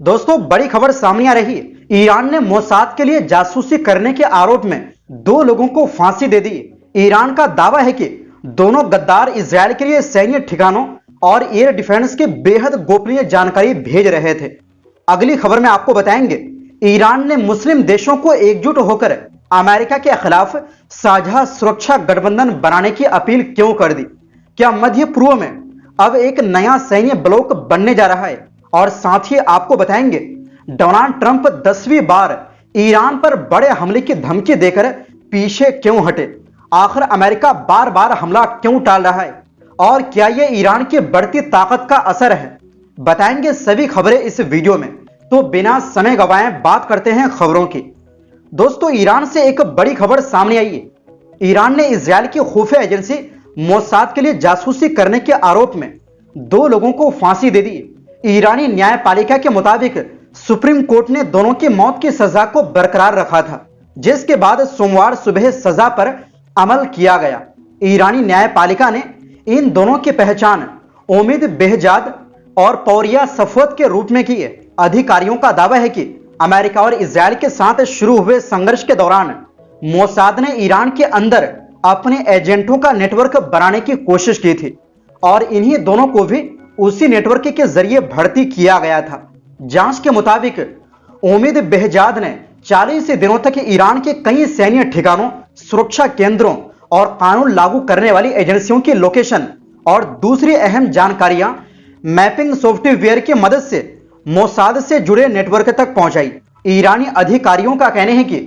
दोस्तों, बड़ी खबर सामने आ रही है। ईरान ने मोसाद के लिए जासूसी करने के आरोप में 2 लोगों को फांसी दे दी। ईरान का दावा है कि दोनों गद्दार इजरायल के लिए सैन्य ठिकानों और एयर डिफेंस की बेहद गोपनीय जानकारी भेज रहे थे। अगली खबर में आपको बताएंगे ईरान ने मुस्लिम देशों को एकजुट होकर अमेरिका के खिलाफ साझा सुरक्षा गठबंधन बनाने की अपील क्यों कर दी। क्या मध्य पूर्व में अब एक नया सैन्य ब्लॉक बनने जा रहा है? और साथ ही आपको बताएंगे डोनाल्ड ट्रंप 10वीं बार ईरान पर बड़े हमले की धमकी देकर पीछे क्यों हटे। आखिर अमेरिका बार बार हमला क्यों टाल रहा है और क्या यह ईरान की बढ़ती ताकत का असर है? बताएंगे सभी खबरें इस वीडियो में। तो बिना समय गवाए बात करते हैं खबरों की। दोस्तों, ईरान से एक बड़ी खबर सामने आई है। ईरान ने इजरायल की खुफिया एजेंसी मोसाद के लिए जासूसी करने के आरोप में 2 लोगों को फांसी दे दी। ईरानी न्यायपालिका के मुताबिक सुप्रीम कोर्ट ने दोनों की मौत की सजा को बरकरार रखा था, जिसके बाद सोमवार सुबह सजा पर अमल किया गया। ईरानी न्यायपालिका ने इन दोनों की पहचान उम्मीद बेहजाद और पौरिया सफवत के रूप में की है। अधिकारियों का दावा है कि अमेरिका और इजरायल के साथ शुरू हुए संघर्ष के दौरान मोसाद ने ईरान के अंदर अपने एजेंटों का नेटवर्क बनाने की कोशिश की थी और इन्हीं दोनों को भी उसी नेटवर्क के जरिए भर्ती किया गया था। जांच के मुताबिक उम्मीद बेहजाद ने 40 दिनों तक ईरान के कई सैन्य ठिकानों, सुरक्षा केंद्रों और कानून लागू करने वाली एजेंसियों की लोकेशन और दूसरी अहम जानकारियां मैपिंग सॉफ्टवेयर की मदद से मोसाद से जुड़े नेटवर्क तक पहुंचाई। ईरानी अधिकारियों का कहना है कि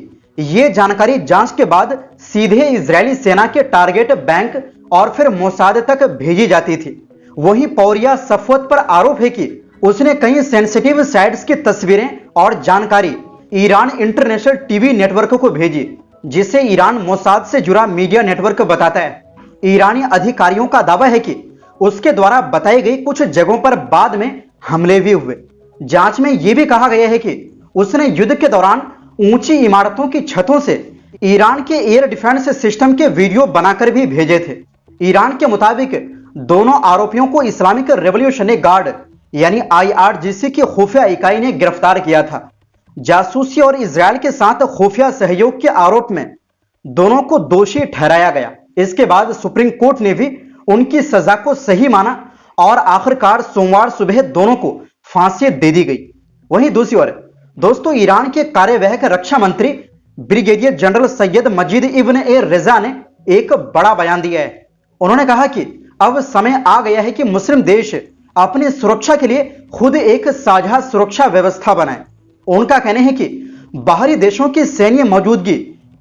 यह जानकारी जांच के बाद सीधे इजरायली सेना के टारगेट बैंक और फिर मोसाद तक भेजी जाती थी। वहीं पौरिया सफवत पर आरोप है कि उसने कई सेंसिटिव साइट्स की तस्वीरें और जानकारी ईरान इंटरनेशनल टीवी नेटवर्क को भेजी, जिसे ईरान मोसाद से जुड़ा मीडिया नेटवर्क बताता है। ईरानी अधिकारियों का दावा है कि उसके द्वारा बताई गई कुछ जगहों पर बाद में हमले भी हुए। जांच में यह भी कहा गया है कि उसने युद्ध के दौरान ऊंची इमारतों की छतों से ईरान के एयर डिफेंस सिस्टम के वीडियो बनाकर भी भेजे थे। ईरान के मुताबिक दोनों आरोपियों को इस्लामिक रेवोल्यूशनरी गार्ड यानी IRGC की खुफिया इकाई ने गिरफ्तार किया था। जासूसी और इजरायल के साथ खुफिया सहयोग के आरोप में दोनों को दोषी ठहराया गया। इसके बाद सुप्रीम कोर्ट ने भी उनकी सजा को सही माना और आखिरकार सोमवार सुबह दोनों को फांसी दे दी गई। वहीं दूसरी ओर दोस्तों, ईरान के कार्यवाहक रक्षा मंत्री ब्रिगेडियर जनरल सैयद मजीद इब्न ए रेजा ने एक बड़ा बयान दिया है। उन्होंने कहा कि अब समय आ गया है कि मुस्लिम देश अपनी सुरक्षा के लिए खुद एक साझा सुरक्षा व्यवस्था बनाए। उनका कहना है कि बाहरी देशों की सैन्य मौजूदगी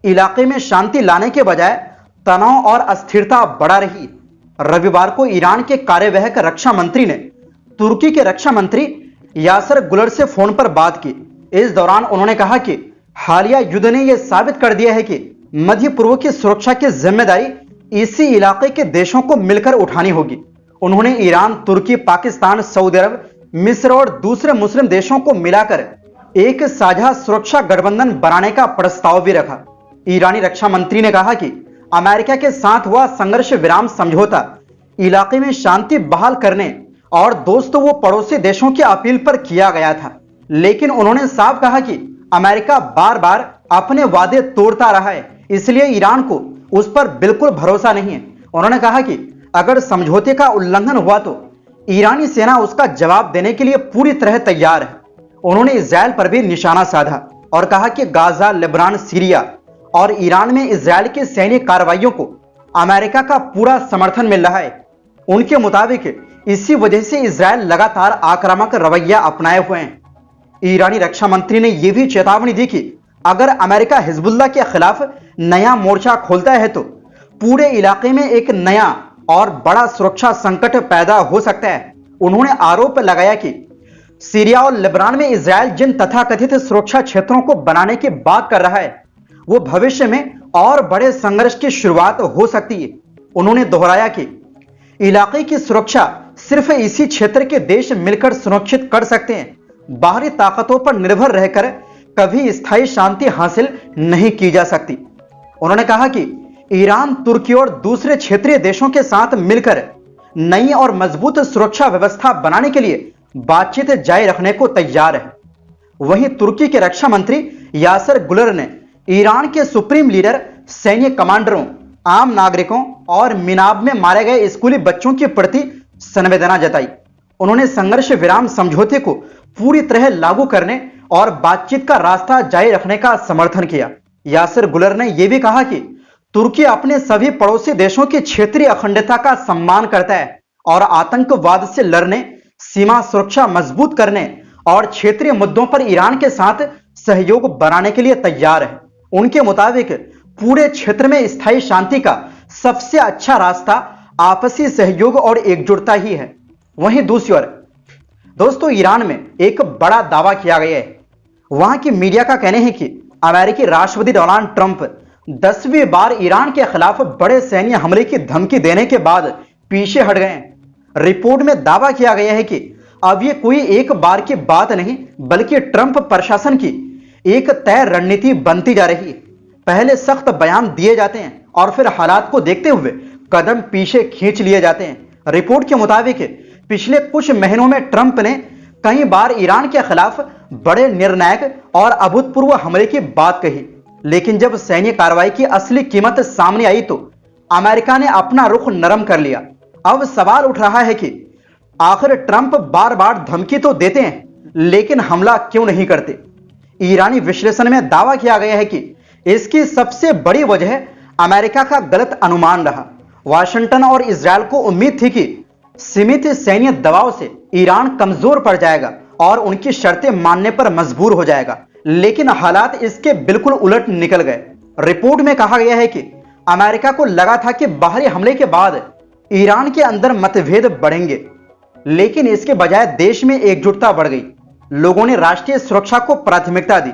इलाके में शांति लाने के बजाय तनाव और अस्थिरता बढ़ा रही। रविवार को ईरान के कार्यवाहक रक्षा मंत्री ने तुर्की के रक्षा मंत्री यासर गुलर से फोन पर बात की। इस दौरान उन्होंने कहा कि हालिया युद्ध ने यह साबित कर दिया है कि मध्य पूर्व की सुरक्षा की जिम्मेदारी इसी इलाके के देशों को मिलकर उठानी होगी। उन्होंने ईरान, तुर्की, पाकिस्तान, सऊदी अरब, मिस्र और दूसरे मुस्लिम देशों को मिलाकर एक साझा सुरक्षा गठबंधन बनाने का प्रस्ताव भी रखा। ईरानी रक्षा मंत्री ने कहा कि अमेरिका के साथ हुआ संघर्ष विराम समझौता इलाके में शांति बहाल करने और दोस्तों वो पड़ोसी देशों की अपील पर किया गया था, लेकिन उन्होंने साफ कहा कि अमेरिका बार बार अपने वादे तोड़ता रहा है, इसलिए ईरान को उस पर बिल्कुल भरोसा नहीं है। उन्होंने कहा कि अगर समझौते का उल्लंघन हुआ तो ईरानी सेना उसका जवाब देने के लिए पूरी तरह तैयार है। उन्होंने इजरायल पर भी निशाना साधा और कहा कि गाजा, लेबनान, सीरिया और ईरान में इजरायल की सैन्य कार्रवाइयों को अमेरिका का पूरा समर्थन मिल रहा है। उनके मुताबिक इसी वजह से इजरायल लगातार आक्रामक रवैया अपनाए हुए हैं। ईरानी रक्षा मंत्री ने यह भी चेतावनी दी कि अगर अमेरिका हिजबुल्लाह के खिलाफ नया मोर्चा खोलता है तो पूरे इलाके में एक नया और बड़ा सुरक्षा संकट पैदा हो सकता है। उन्होंने आरोप लगाया कि सीरिया और लेबनान में इजरायल जिन तथाकथित सुरक्षा क्षेत्रों को बनाने की बात कर रहा है, वो भविष्य में और बड़े संघर्ष की शुरुआत हो सकती है। उन्होंने दोहराया कि इलाके की सुरक्षा सिर्फ इसी क्षेत्र के देश मिलकर सुनिश्चित कर सकते हैं। बाहरी ताकतों पर निर्भर रहकर कभी स्थायी शांति हासिल नहीं की जा सकती। उन्होंने कहा कि ईरान, तुर्की और दूसरे क्षेत्रीय देशों के साथ मिलकर नई और मजबूत सुरक्षा व्यवस्था बनाने के लिए बातचीत जारी रखने को तैयार है। वहीं तुर्की के रक्षा मंत्री यासर गुलर ने ईरान के सुप्रीम लीडर, सैन्य कमांडरों, आम नागरिकों और मिनाब में मारे गए स्कूली बच्चों के प्रति संवेदना जताई। उन्होंने संघर्ष विराम समझौते को पूरी तरह लागू करने और बातचीत का रास्ता जारी रखने का समर्थन किया। यासर गुलर ने यह भी कहा कि तुर्की अपने सभी पड़ोसी देशों की क्षेत्रीय अखंडता का सम्मान करता है और आतंकवाद से लड़ने, सीमा सुरक्षा मजबूत करने और क्षेत्रीय मुद्दों पर ईरान के साथ सहयोग बनाने के लिए तैयार है। उनके मुताबिक पूरे क्षेत्र में स्थायी शांति का सबसे अच्छा रास्ता आपसी सहयोग और एकजुटता ही है। वहीं दूसरी ओर दोस्तों, ईरान में एक बड़ा दावा किया गया है। वहां की मीडिया का कहना है कि अमेरिकी राष्ट्रपति डोनाल्ड ट्रंप 10वीं बार ईरान के खिलाफ बड़े सैन्य हमले की धमकी देने के बाद पीछे हट गए हैं। रिपोर्ट में दावा किया गया है कि अब यह कोई एक बार की बात नहीं, बल्कि ट्रंप प्रशासन की एक तय रणनीति बनती जा रही है। पहले सख्त बयान दिए जाते हैं और फिर हालात को देखते हुए कदम पीछे खींच लिए जाते हैं। रिपोर्ट के मुताबिक पिछले कुछ महीनों में ट्रंप ने कई बार ईरान के खिलाफ बड़े निर्णायक और अभूतपूर्व हमले की बात कही, लेकिन जब सैन्य कार्रवाई की असली कीमत सामने आई तो अमेरिका ने अपना रुख नरम कर लिया। अब सवाल उठ रहा है कि आखिर ट्रंप बार बार धमकी तो देते हैं, लेकिन हमला क्यों नहीं करते? ईरानी विश्लेषण में दावा किया गया है कि इसकी सबसे बड़ी वजह अमेरिका का गलत अनुमान रहा। वाशिंगटन और इजरायल को उम्मीद थी कि सीमित सैन्य दबाव से ईरान कमजोर पड़ जाएगा और उनकी शर्तें मानने पर मजबूर हो जाएगा, लेकिन हालात इसके बिल्कुल उलट निकल गए। रिपोर्ट में कहा गया है कि अमेरिका को लगा था कि बाहरी हमले के बाद ईरान के अंदर मतभेद बढ़ेंगे, लेकिन इसके बजाय देश में एकजुटता बढ़ गई। लोगों ने राष्ट्रीय सुरक्षा को प्राथमिकता दी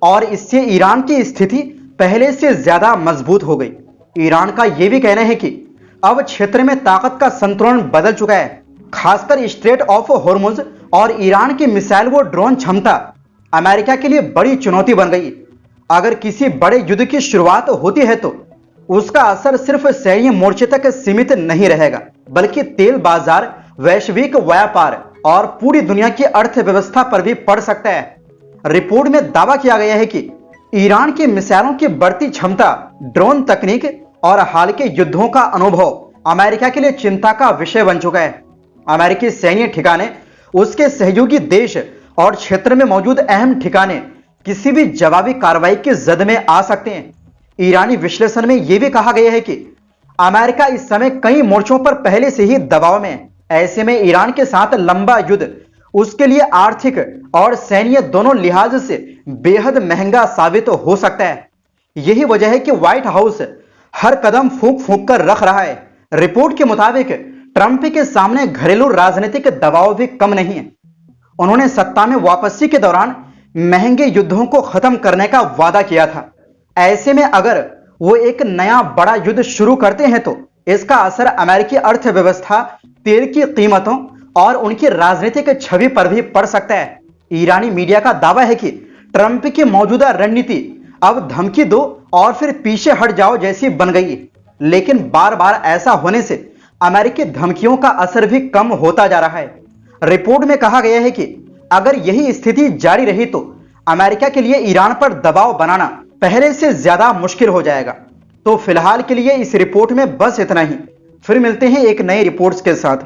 और इससे ईरान की स्थिति पहले से ज्यादा मजबूत हो गई। ईरान का यह भी कहना है कि अब क्षेत्र में ताकत का संतुलन बदल चुका है, खासकर स्ट्रेट ऑफ हॉर्मुज और ईरान की मिसाइल व ड्रोन क्षमता अमेरिका के लिए बड़ी चुनौती बन गई। अगर किसी बड़े युद्ध की शुरुआत होती है तो उसका असर सिर्फ सैन्य मोर्चे तक सीमित नहीं रहेगा, बल्कि तेल बाजार, वैश्विक व्यापार और पूरी दुनिया की अर्थव्यवस्था पर भी पड़ सकता है। रिपोर्ट में दावा किया गया है कि ईरान की मिसाइलों की बढ़ती क्षमता, ड्रोन तकनीक और हाल के युद्धों का अनुभव अमेरिका के लिए चिंता का विषय बन चुका है। अमेरिकी सैन्य ठिकाने, उसके सहयोगी देश और क्षेत्र में मौजूद अहम ठिकाने किसी भी जवाबी कार्रवाई की जद में आ सकते हैं। ईरानी विश्लेषण में यह भी कहा गया है कि अमेरिका इस समय कई मोर्चों पर पहले से ही दबाव में है। ऐसे में ईरान के साथ लंबा युद्ध उसके लिए आर्थिक और सैन्य दोनों लिहाज से बेहद महंगा साबित हो सकता है। यही वजह है कि व्हाइट हाउस हर कदम फूंक फूंक कर रख रहा है। रिपोर्ट के मुताबिक ट्रंप के सामने घरेलू राजनीतिक दबाव भी कम नहीं है। उन्होंने सत्ता में वापसी के दौरान महंगे युद्धों को खत्म करने का वादा किया था। ऐसे में अगर वो एक नया बड़ा युद्ध शुरू करते हैं तो इसका असर अमेरिकी अर्थव्यवस्था, तेल की कीमतों और उनकी राजनीतिक छवि पर भी पड़ सकता है। ईरानी मीडिया का दावा है कि ट्रंप की मौजूदा रणनीति अब धमकी दो और फिर पीछे हट जाओ जैसी बन गई, लेकिन बार बार ऐसा होने से अमेरिकी धमकियों का असर भी कम होता जा रहा है। रिपोर्ट में कहा गया है कि अगर यही स्थिति जारी रही तो अमेरिका के लिए ईरान पर दबाव बनाना पहले से ज्यादा मुश्किल हो जाएगा। तो फिलहाल के लिए इस रिपोर्ट में बस इतना ही। फिर मिलते हैं एक नई रिपोर्ट्स के साथ।